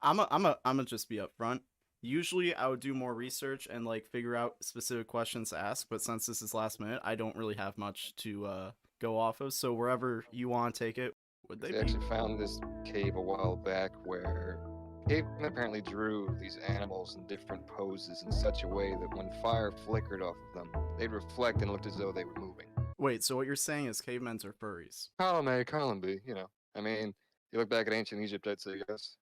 I'm just be upfront. Usually I would do more research and like figure out specific questions to ask, but since this is last minute, I don't really have much to go off of. So wherever you want to take it, would they They be? actually found this cave a while back where cavemen apparently drew these animals in different poses in such a way that when fire flickered off of them, they'd reflect and looked as though they were moving. Wait, so what you're saying is cavemen are furries? Column A, column B, you know. I mean, you look back at ancient Egypt, I'd say yes.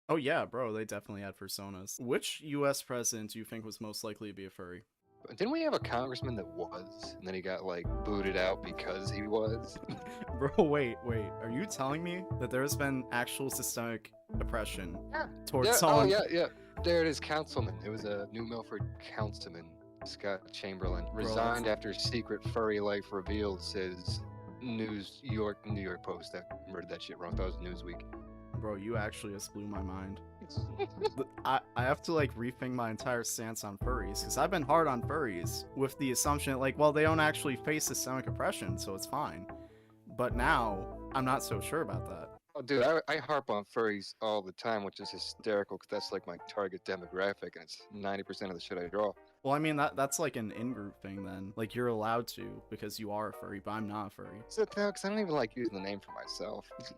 Oh yeah, bro, they definitely had personas. Which U.S. president do you think was most likely to be a furry? Didn't we have a congressman that was, and then he got like booted out because he was? Bro, wait. Are you telling me that there has been actual systemic oppression towards Yeah, someone? yeah. There it is, councilman. It was a New Milford councilman, Scott Chamberlain, resigned after secret furry life revealed, says New York Post. I read that shit wrong. That was Newsweek. Bro, you actually just blew my mind. I have to like rethink my entire stance on furries because I've been hard on furries with the assumption that, like, well, they don't actually face systemic oppression, so it's fine. But now I'm not so sure about that. Oh, dude, I harp on furries all the time, which is hysterical because that's like my target demographic, and it's 90% of the shit I draw. Well, I mean that's like an in-group thing then. Like you're allowed to because you are a furry, but I'm not a furry. So no, because I don't even like using the name for myself. It's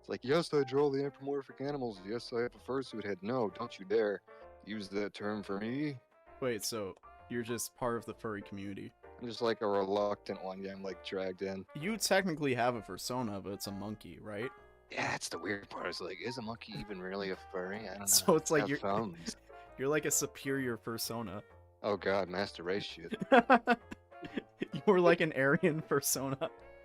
like, yes, I draw the anthropomorphic animals. Yes, I have a fursuit head. No, don't you dare use that term for me. Wait, so you're just part of the furry community? I'm just like a reluctant one. Yeah, I'm like dragged in. You technically have a persona, but it's a monkey, right? Yeah, that's the weird part. It's like, is a monkey even really a furry? I don't know. So it's like Have thumbs. you're like a superior persona. Oh god, master race shit. You're like an Aryan persona.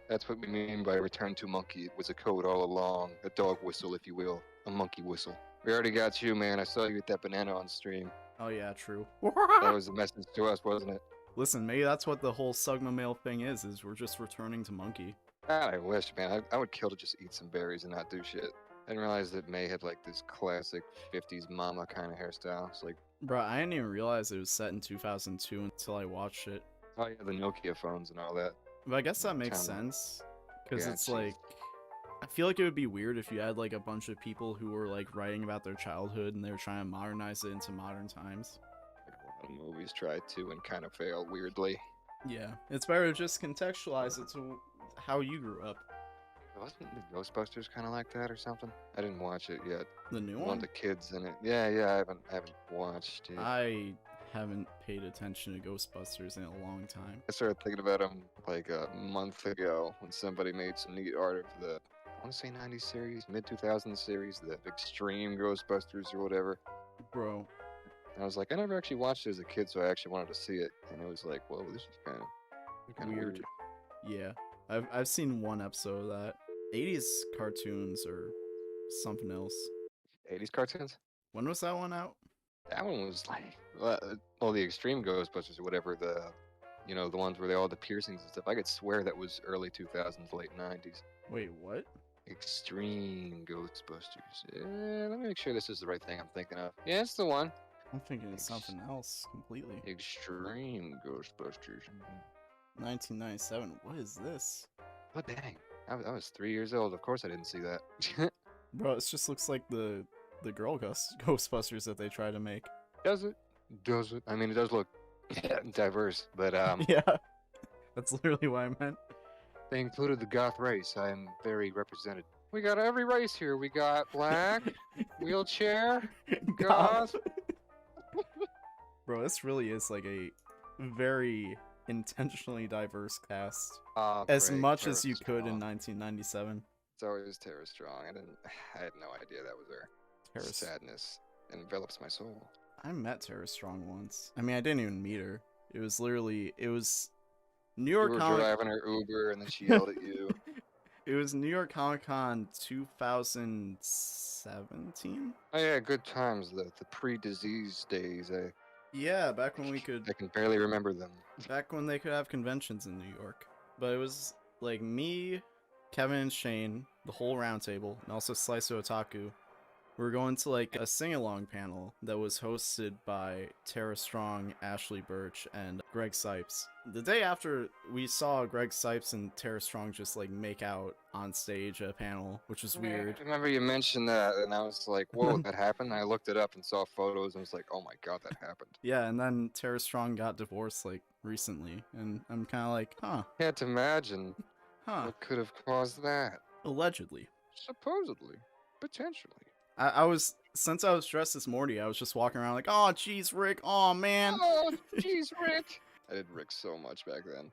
That's what we mean by return to monkey. It was a code all along. A dog whistle, if you will. A monkey whistle. We already got you, man. I saw you at that banana on stream. Oh yeah, true. That was a message to us, wasn't it? Listen, maybe that's what the whole Sugma male thing is we're just returning to monkey. God, I wish, man. I would kill to just eat some berries and not do shit. I didn't realize that May had like this classic 50s mama kind of hairstyle. It's like, Bro, I didn't even realize it was set in 2002 until I watched it. oh yeah, the Nokia phones and all that. But I guess that makes Time. sense. Because Yeah, it's jeez. like, I feel like it would be weird if you had like a bunch of people who were like writing about their childhood and they were trying to modernize it into modern times. Like a lot of movies tried to and kind of failed weirdly. Yeah, it's better to just contextualize it to how you grew up. Wasn't the Ghostbusters kind of like that or something? I didn't watch it yet. The new One one? of the kids in it. Yeah, I haven't watched it. I haven't paid attention to Ghostbusters in a long time. I started thinking about them like a month ago when somebody made some neat art of the, I want to say 90s series, mid 2000s series, the Extreme Ghostbusters or whatever. Bro, And I was like, I never actually watched it as a kid, so I actually wanted to see it. And it was like, whoa, this is kind of weird. yeah. I've seen one episode of that. 80s cartoons or something else. 80s cartoons? When was that one out? That one was like, well, the Extreme Ghostbusters or whatever, the ones where they all had the piercings and stuff. I could swear that was early 2000s, late 90s. Wait, what? Extreme Ghostbusters. Let me make sure this is the right thing I'm thinking of. Yeah, it's the one. I'm thinking of something else completely. Extreme Ghostbusters. 1997. What is this? Oh, dang. I was 3 years old. Of course I didn't see that. Bro, it just looks like the girl Ghostbusters that they try to make. Does it? Does it? I mean, it does look diverse, but Yeah. That's literally what I meant. they included the goth race. I am very represented. We got every race here. We got black, wheelchair, goth. Bro, this really is like a very intentionally diverse cast. As Great, much as Tara you could in Strong. 1997. It's always Tara Strong. I had no idea that was her. Tara- Sadness envelops my soul. I met Tara Strong once. I mean, I didn't even meet her. It was New You York were Comic. driving her Uber, and then she yelled at you. It was New York Comic Con 2017. Oh yeah, good times. The pre-disease days. Yeah, back when we could, I can barely remember them. back when they could have conventions in New York. But it was like me, Kevin and Shane, the whole round table, and also Slice of Otaku. We're going to like a sing-along panel that was hosted by Tara Strong, Ashley Birch, and Greg Sipes. The day after, we saw Greg Sipes and Tara Strong just like make out on stage at a panel, which was weird. I remember you mentioned that, and I was like, whoa, that happened? I looked it up and saw photos and was like, oh my god, that happened. Yeah, and then Tara Strong got divorced like recently, and I'm kind of like, huh. Can't imagine what could have caused that. Allegedly. Supposedly. Potentially. Since I was dressed as Morty, I was just walking around like, oh, jeez, Rick, oh, man. Oh, jeez, Rick. I did Rick so much back then.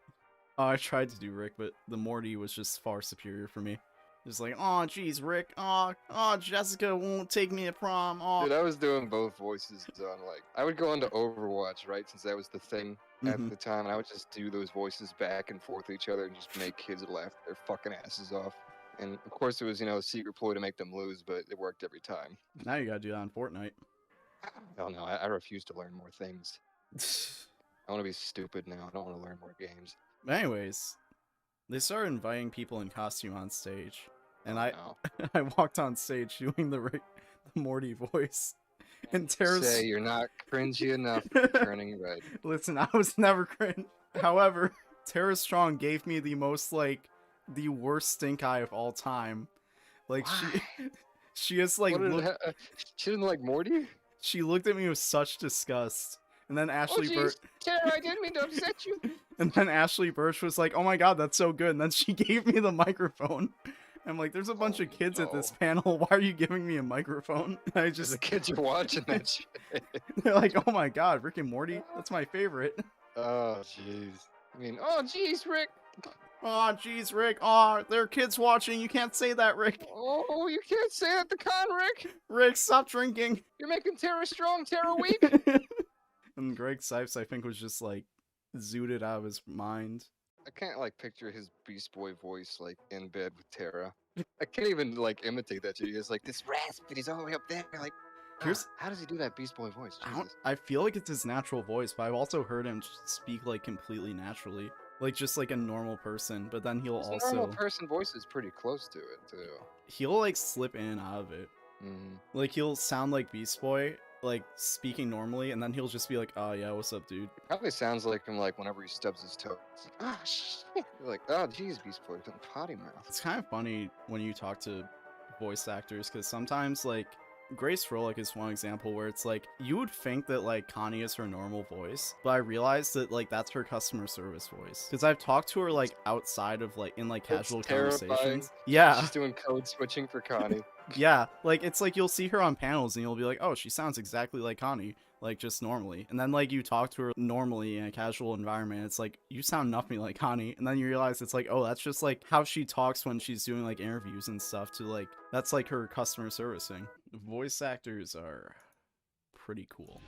Oh, I tried to do Rick, but the Morty was just far superior for me. Just like, oh, jeez, Rick, oh, Jessica won't take me to prom, oh. Dude, I was doing both voices on, like, I would go into Overwatch, right, since that was the thing at the time, and I would just do those voices back and forth to each other and just make kids laugh their fucking asses off. And of course, it was, a secret ploy to make them lose, but it worked every time. Now you gotta do that on Fortnite. Oh no, I refuse to learn more things. I want to be stupid now. I don't want to learn more games. But anyways, they started inviting people in costume on stage, and I walked on stage doing the Morty voice. And Tara's... Say you're not cringy enough, turning red. Listen, I was never cringe. However, Tara Strong gave me the most the worst stink eye of all time. Like, she is like she didn't like Morty? She looked at me with such disgust. And then Ashley Birch... Tara, I didn't mean to upset you. And then Ashley Birch was like, oh my god, that's so good. And then she gave me the microphone. I'm like, there's a bunch of kids at this panel. Why are you giving me a microphone? I just... The kids are watching that shit. They're like, oh my god, Rick and Morty? That's my favorite. Oh, jeez. I mean, oh, jeez, Rick. Oh, jeez, Rick. Oh, there are kids watching. You can't say that, Rick. Oh, you can't say that to Con, Rick. Rick, stop drinking. You're making Tara strong, Tara weak. And Greg Sipes, I think, was just, like, zooted out of his mind. I can't, like, picture his Beast Boy voice, like, in bed with Tara. I can't even, like, imitate that shit. He's like, this rasp, he's all the way up there. Like, how does he do that Beast Boy voice? I feel like it's his natural voice, but I've also heard him speak, like, completely naturally. Like, just like a normal person, but then he'll also... normal person voice is pretty close to it, too. He'll, like, slip in and out of it. Like, he'll sound like Beast Boy, like, speaking normally, and then he'll just be like, oh, yeah, what's up, dude? It probably sounds like him, like, whenever he stubs his toe. It's like, oh, shit. You're like, oh, jeez, Beast Boy, potty mouth. It's kind of funny when you talk to voice actors, because sometimes, like, Grace Rolick is one example where it's like, you would think that like Connie is her normal voice, but I realized that like that's her customer service voice. Because I've talked to her like outside of like in like casual conversations. Yeah. She's doing code switching for Connie. Yeah, like it's like you'll see her on panels and you'll be like, oh, she sounds exactly like Connie. Like just normally, and then like you talk to her normally in a casual environment, it's like you sound nothing like Connie, and then you realize it's like, oh, that's just like how she talks when she's doing like interviews and stuff. To like that's like her customer servicing. Voice actors are pretty cool.